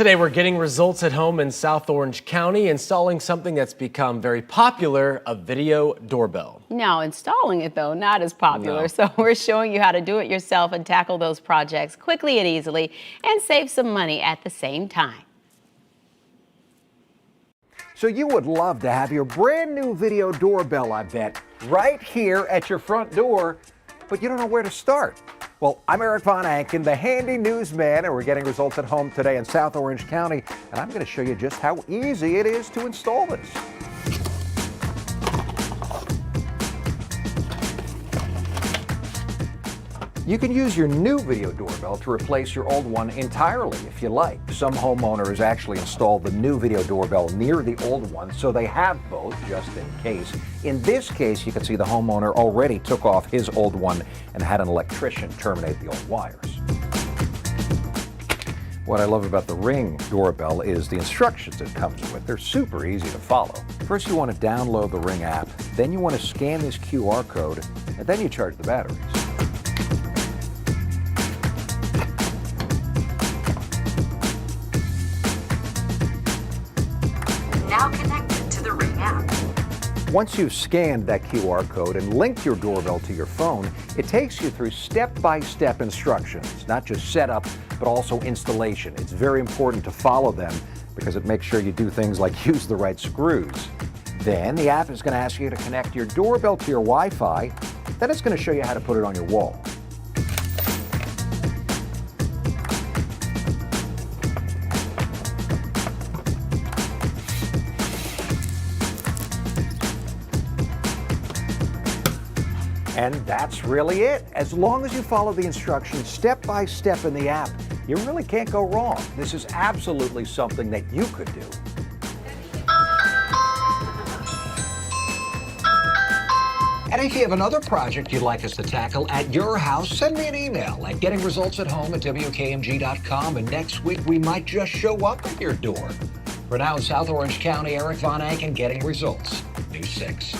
Today we're getting results at home in South Orange County, installing something that's become very popular, a video doorbell. Now, installing it, though, not as popular. No. So we're showing you how to do it yourself and tackle those projects quickly and easily and save some money at the same time. So you would love to have your brand new video doorbell, I bet, right here at your front door, but you don't know where to start. Well, I'm Eric Von Anken, the handy newsman, and we're getting results at home today in South Orange County, and I'm going to show you just how easy it is to install this. You can use your new video doorbell to replace your old one entirely if you like. Some homeowners actually install the new video doorbell near the old one, so they have both just in case. In this case, you can see the homeowner already took off his old one and had an electrician terminate the old wires. What I love about the Ring doorbell is the instructions it comes with. They're super easy to follow. First, you want to download the Ring app, then you want to scan this QR code, and then you charge the batteries. Now connected to the Ring app. Once you've scanned that QR code and linked your doorbell to your phone, it takes you through step-by-step instructions, not just setup, but also installation. It's very important to follow them because it makes sure you do things like use the right screws. Then the app is going to ask you to connect your doorbell to your Wi-Fi. Then it's going to show you how to put it on your wall. And that's really it. As long as you follow the instructions step by step in the app, you really can't go wrong. This is absolutely something that you could do. And if you have another project you'd like us to tackle at your house, send me an email at gettingresultsathome@wkmg.com, and next week we might just show up at your door. For now in South Orange County, Eric Von Anken, Getting Results, News 6.